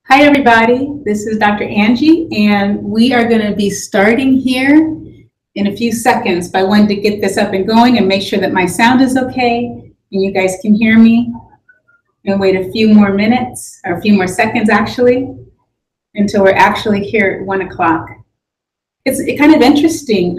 Hi, everybody. This is Dr. Angie, and we are going to be starting here in a few seconds. But I wanted to get this up and going and make sure that my sound is okay and you guys can hear me. And wait a few more minutes, or a few more seconds actually, until we're actually here at 1 o'clock. It's kind of interesting.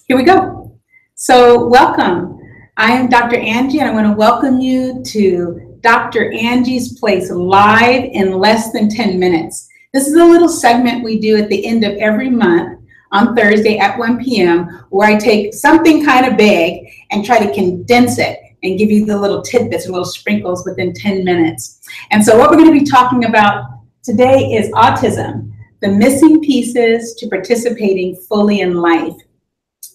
Here we go. So welcome. I am Dr. Angie, and I want to welcome you to Dr. Angie's Place live in less than 10 minutes. This is a little segment we do at the end of every month on Thursday at 1 p.m. where I take something kind of big and try to condense it and give you the little tidbits and little sprinkles within 10 minutes. And so what we're going to be talking about today is autism, the missing pieces to participating fully in life.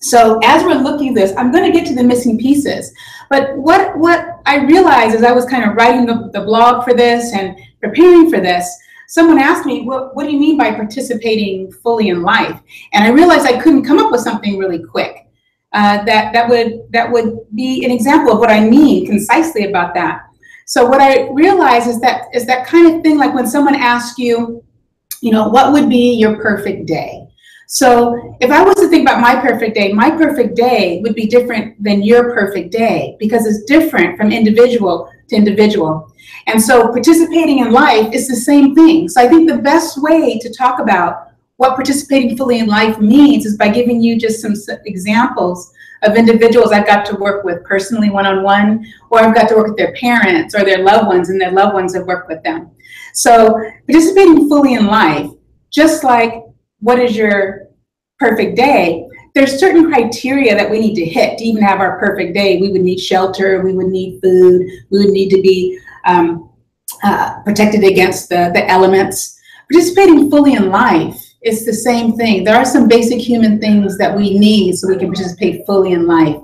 So as we're looking at this, I'm going to get to the missing pieces. But what I realized as I was kind of writing the blog for this and preparing for this, someone asked me, what do you mean by participating fully in life? And I realized I couldn't come up with something really quick that would be an example of what I mean concisely about that. So what I realized is that kind of thing, like when someone asks you, what would be your perfect day? So if I was to think about my perfect day would be different than your perfect day because it's different from individual to individual. And so participating in life is the same thing. So I think the best way to talk about what participating fully in life means is by giving you just some examples of individuals I've got to work with personally one-on-one, or I've got to work with their parents or their loved ones, and their loved ones have worked with them. So participating fully in life, just like what is your perfect day, there's certain criteria that we need to hit to even have our perfect day. We would need shelter, we would need food, we would need to be protected against the elements. Participating fully in life is the same thing. There are some basic human things that we need so we can participate fully in life.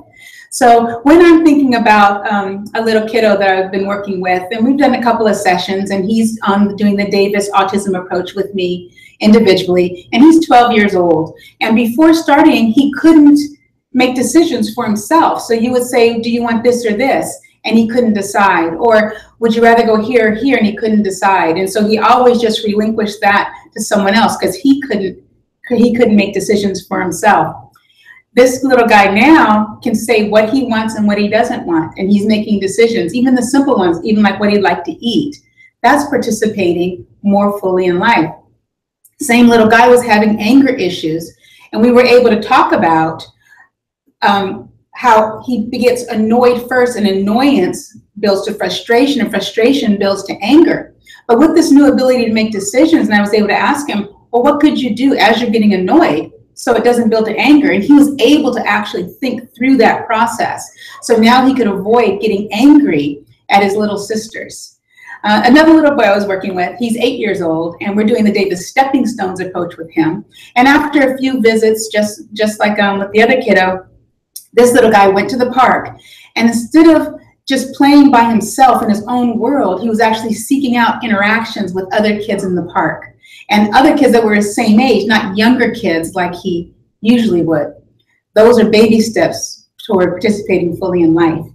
So when I'm thinking about a little kiddo that I've been working with, and we've done a couple of sessions, and he's doing the Davis autism approach with me individually, and he's 12 years old. And before starting, he couldn't make decisions for himself. So you would say, do you want this or this? And he couldn't decide. Or would you rather go here or here? And he couldn't decide. And so he always just relinquished that to someone else because he couldn't make decisions for himself. This little guy now can say what he wants and what he doesn't want, and he's making decisions, even the simple ones, even like what he'd like to eat. That's participating more fully in life. Same little guy was having anger issues, and we were able to talk about how he gets annoyed first, and annoyance builds to frustration, and frustration builds to anger. But with this new ability to make decisions, and I was able to ask him, well, what could you do as you're getting annoyed so it doesn't build to anger? And he was able to actually think through that process. So now he could avoid getting angry at his little sisters. Another little boy I was working with, he's 8 years old, and we're doing the Davis Stepping Stones approach with him. And after a few visits, just like with the other kiddo, this little guy went to the park, and instead of just playing by himself in his own world, he was actually seeking out interactions with other kids in the park. And other kids that were his same age, not younger kids like he usually would. Those are baby steps toward participating fully in life.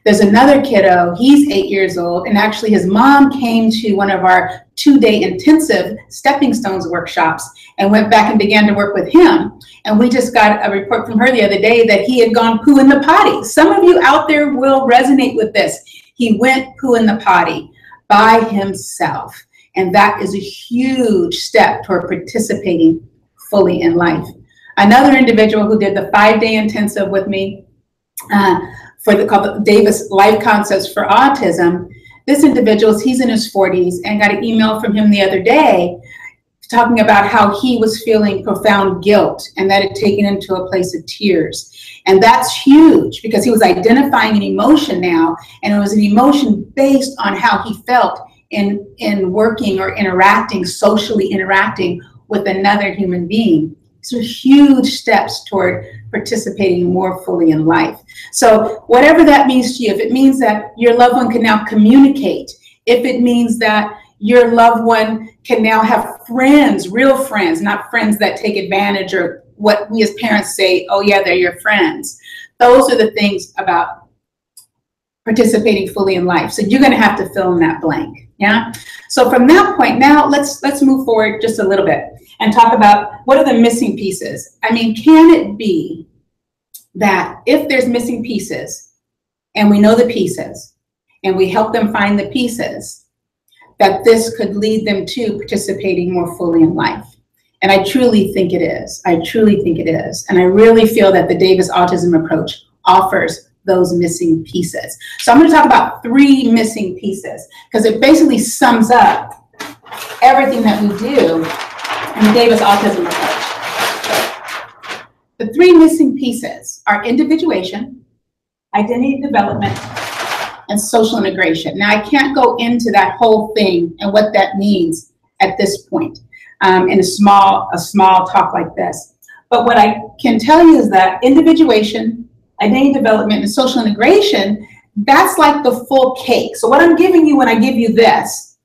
There's another kiddo, he's 8 years old, and actually his mom came to one of our 2-day intensive stepping stones workshops and went back and began to work with him. And we just got a report from her the other day that he had gone poo in the potty. Some of you out there will resonate with this. He went poo in the potty by himself. And that is a huge step toward participating fully in life. Another individual who did the 5-day intensive with me called the Davis Life Concepts for Autism, this individual, he's in his 40s, and got an email from him the other day talking about how he was feeling profound guilt and that had taken him to a place of tears. And that's huge because he was identifying an emotion now, and it was an emotion based on how he felt in working or socially interacting with another human being. So huge steps toward participating more fully in life. So whatever that means to you, if it means that your loved one can now communicate, if it means that your loved one can now have friends, real friends, not friends that take advantage or what we as parents say, oh yeah, they're your friends. Those are the things about participating fully in life. So you're going to have to fill in that blank. Yeah. So from that point, now let's move forward just a little bit and talk about what are the missing pieces. I mean, can it be that if there's missing pieces and we know the pieces and we help them find the pieces, that this could lead them to participating more fully in life? And I truly think it is. I truly think it is. And I really feel that the Davis autism approach offers those missing pieces. So I'm going to talk about 3 missing pieces because it basically sums up everything that we do in the Davis autism approach. The 3 missing pieces are individuation, identity development, and social integration. Now, I can't go into that whole thing and what that means at this point in a small talk like this. But what I can tell you is that individuation, identity development, and social integration, that's like the full cake. So what I'm giving you when I give you this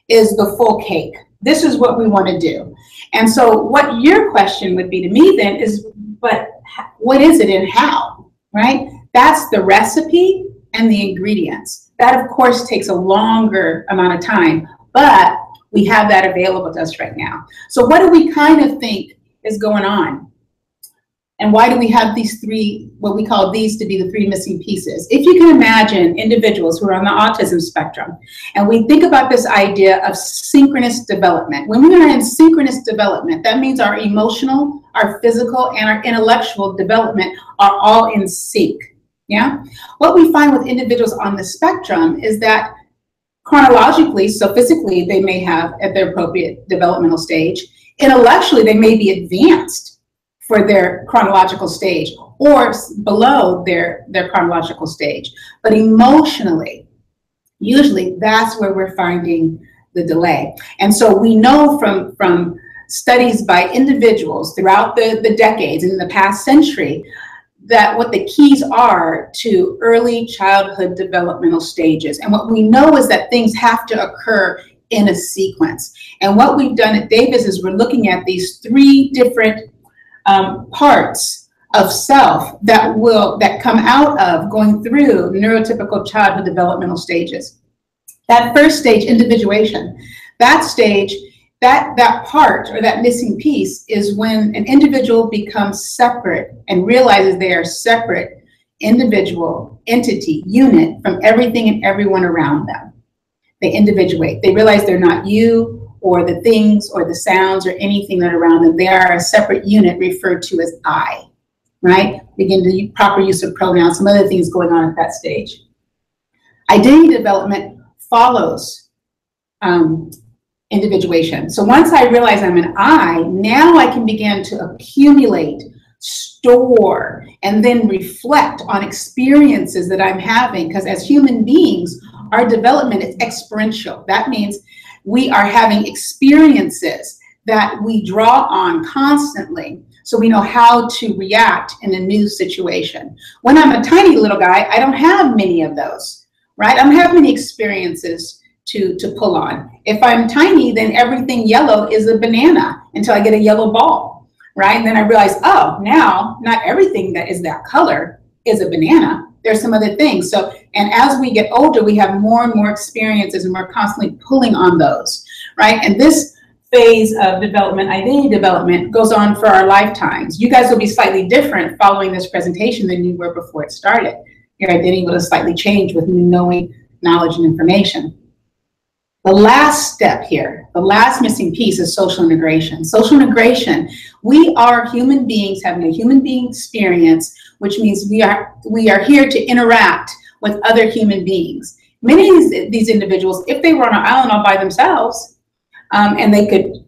is the full cake. This is what we want to do. And so what your question would be to me then is, but what is it and how, right? That's the recipe and the ingredients. That, of course, takes a longer amount of time, but we have that available to us right now. So what do we kind of think is going on? And why do we have these 3, what we call these to be the 3 missing pieces? If you can imagine individuals who are on the autism spectrum, and we think about this idea of synchronous development. When we are in synchronous development, that means our emotional, our physical, and our intellectual development are all in sync. Yeah? What we find with individuals on the spectrum is that chronologically, so physically, they may have at their appropriate developmental stage. Intellectually, they may be advanced for their chronological stage or below their chronological stage. But emotionally, usually that's where we're finding the delay. And so we know from studies by individuals throughout the decades in the past century that what the keys are to early childhood developmental stages. And what we know is that things have to occur in a sequence. And what we've done at Davis is we're looking at these 3 different parts of self that come out of going through neurotypical childhood developmental stages. That first stage, individuation, that stage, that part or that missing piece is when an individual becomes separate and realizes they are separate individual entity unit from everything and everyone around them. They individuate. They realize they're not you or the things or the sounds or anything that are around them. They are a separate unit referred to as I, right? Begin to use proper use of pronouns, some other things going on at that stage. Identity development follows individuation. So once I realize I'm an I, now I can begin to accumulate, store, and then reflect on experiences that I'm having, because as human beings, our development is experiential. That means we are having experiences that we draw on constantly, so we know how to react in a new situation. When I'm a tiny little guy, I don't have many of those, right? I don't have many experiences to pull on. If I'm tiny, then everything yellow is a banana until I get a yellow ball, right? And then I realize, oh, now not everything that is that color is a banana. There's some other things. So, and as we get older, we have more and more experiences and we're constantly pulling on those, right? And this phase of development, identity development, goes on for our lifetimes. You guys will be slightly different following this presentation than you were before it started. Your identity will have slightly changed with new knowing, knowledge, and information. The last step here, the last missing piece is social integration. Social integration, we are human beings having a human being experience, which means we are here to interact with other human beings. Many of these individuals, if they were on an island all by themselves, and they could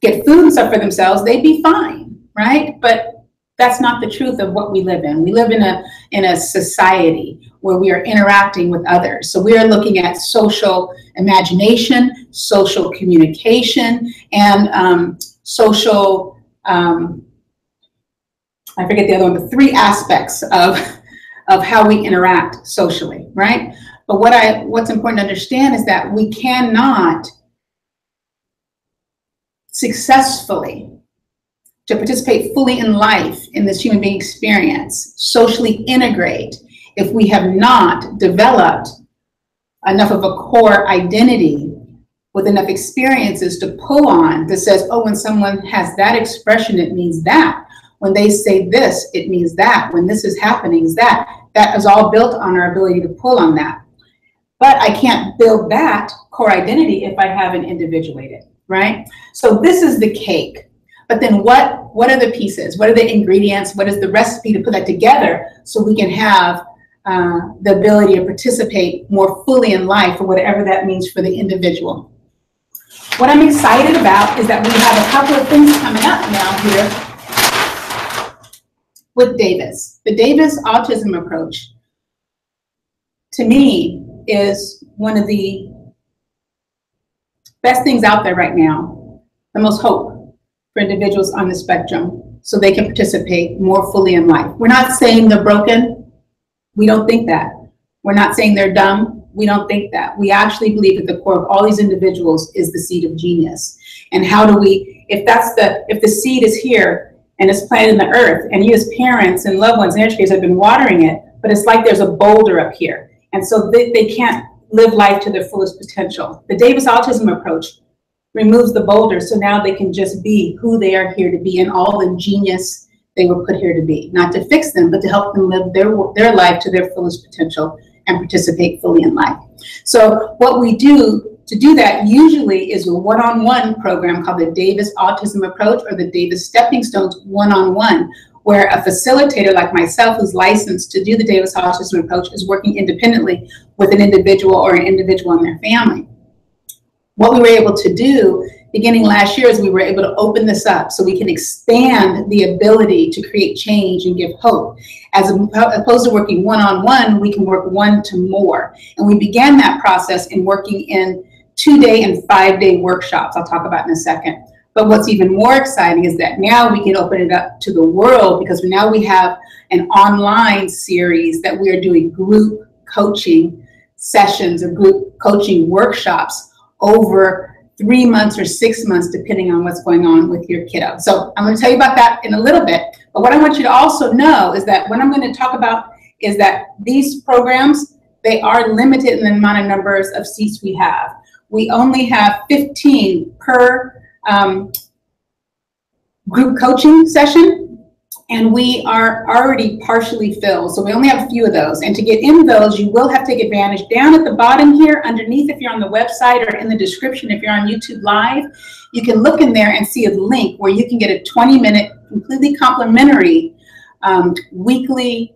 get food and stuff for themselves, they'd be fine, right? But that's not the truth of what we live in. We live in a society where we are interacting with others. So we are looking at social imagination, social communication, and social, I forget the other one, but 3 aspects of how we interact socially, right? But what's important to understand is that we cannot successfully to participate fully in life in this human being experience, socially integrate, if we have not developed enough of a core identity with enough experiences to pull on that says, oh, when someone has that expression, it means that. When they say this, it means that. When this is happening, is that. That is all built on our ability to pull on that. But I can't build that core identity if I haven't individuated, right? So this is the cake. But then what are the pieces? What are the ingredients? What is the recipe to put that together so we can have the ability to participate more fully in life, or whatever that means for the individual? What I'm excited about is that we have a couple of things coming up now here with Davis. The Davis autism approach, to me, is one of the best things out there right now, the most hope for individuals on the spectrum so they can participate more fully in life. We're not saying they're broken. We don't think that. We're not saying they're dumb. We don't think that. We actually believe at the core of all these individuals is the seed of genius. And how do we, if the seed is here and it's planted in the earth, and you as parents and loved ones and educators have been watering it, but it's like there's a boulder up here. And so they can't live life to their fullest potential. The Davis autism approach removes the boulder, so now they can just be who they are here to be and all the genius they were put here to be. Not to fix them, but to help them live their life to their fullest potential and participate fully in life. So what we do to do that usually is a one-on-one program called the Davis Autism Approach, or the Davis Stepping Stones one-on-one, where a facilitator like myself who's licensed to do the Davis Autism Approach is working independently with an individual or an individual and their family. What we were able to do beginning last year is we were able to open this up so we can expand the ability to create change and give hope. As opposed to working one-on-one, we can work one to more. And we began that process in working in 2-day and 5-day workshops I'll talk about in a second. But what's even more exciting is that now we can open it up to the world, because now we have an online series that we are doing group coaching sessions or group coaching workshops over 3 months or 6 months, depending on what's going on with your kiddo. So I'm going to tell you about that in a little bit. But what I want you to also know is that what I'm going to talk about is that these programs, they are limited in the amount of numbers of seats we have. We only have 15 per group coaching session, and we are already partially filled. So we only have a few of those. And to get in those, you will have to take advantage. Down at the bottom here, underneath, if you're on the website, or in the description, if you're on YouTube Live, you can look in there and see a link where you can get a 20-minute, completely complimentary weekly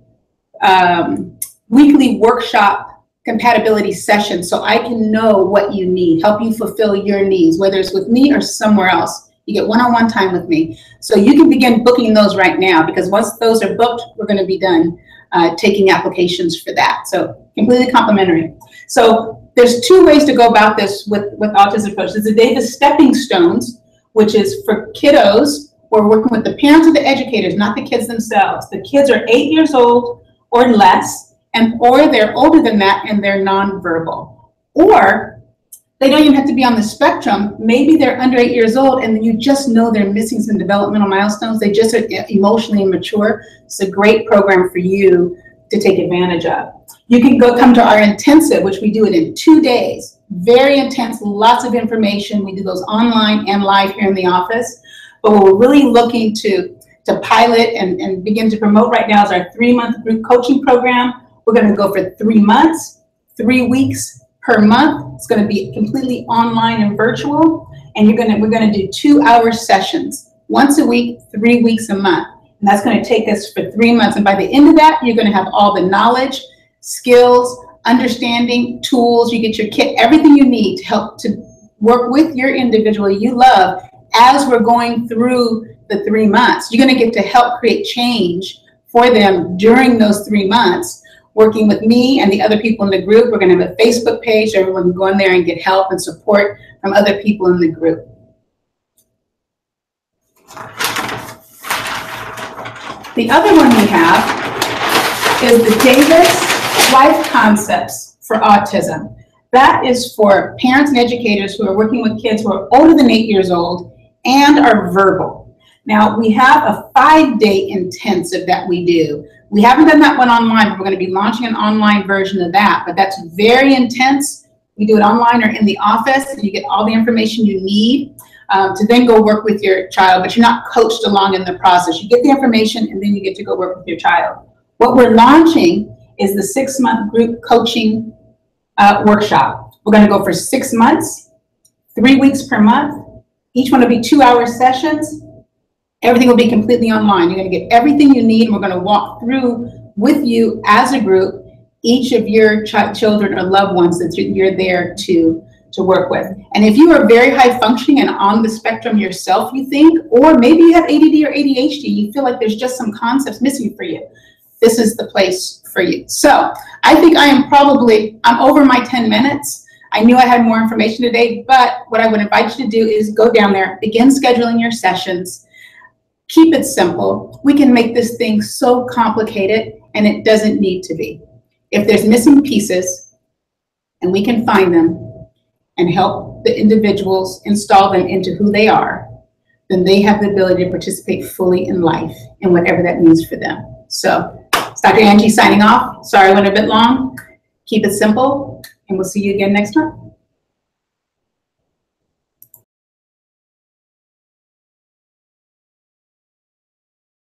workshop compatibility session, so I can know what you need, help you fulfill your needs, whether it's with me or somewhere else. You get one-on-one time with me. So you can begin booking those right now, because once those are booked, we're going to be done taking applications for that. So completely complimentary. So there's 2 ways to go about this with Autism Approach. There's the Davis Stepping Stones, which is for kiddos. We're working with the parents of the educators, not the kids themselves. The kids are 8 years old or less, or they're older than that and they're nonverbal. Or they don't even have to be on the spectrum. Maybe they're under 8 years old and you just know they're missing some developmental milestones. They just are emotionally immature. It's a great program for you to take advantage of. You can come to our intensive, which we do it in 2 days. Very intense, lots of information. We do those online and live here in the office. But what we're really looking to pilot and begin to promote right now is our 3-month group coaching program. We're going to go for 3 months, 3 weeks per month. It's going to be completely online and virtual, and we're going to do 2-hour sessions once a week, 3 weeks a month, and that's going to take us for 3 months. And by the end of that, you're going to have all the knowledge, skills, understanding, tools. You get your kit, everything you need to help to work with your individual you love as we're going through the 3 months. You're going to get to help create change for them during those 3 months. Working with me and the other people in the group. We're going to have a Facebook page so everyone can go in there and get help and support from other people in the group. The other one we have is the Davis Life Concepts for Autism. That is for parents and educators who are working with kids who are older than 8 years old and are verbal. Now, we have a 5-day intensive that we do, We haven't done that one online, but we're going to be launching an online version of that, but that's very intense. We do it online or in the office, and you get all the information you need to then go work with your child, but you're not coached along in the process. You get the information, and then you get to go work with your child. What we're launching is the 6-month group coaching workshop. We're going to go for 6 months, 3 weeks per month. Each one will be 2-hour sessions. Everything will be completely online. You're going to get everything you need, and we're going to walk through with you as a group each of your children or loved ones that you're there to work with. And if you are very high functioning and on the spectrum yourself, you think, or maybe you have ADD or ADHD, you feel like there's just some concepts missing for you, this is the place for you. So I think I'm over my 10 minutes. I knew I had more information today, but what I would invite you to do is go down there, begin scheduling your sessions, keep it simple. We can make this thing so complicated, and it doesn't need to be. If there's missing pieces, and we can find them and help the individuals install them into who they are, then they have the ability to participate fully in life and whatever that means for them. So it's Dr. Angie signing off. Sorry I went a bit long. Keep it simple, and we'll see you again next time.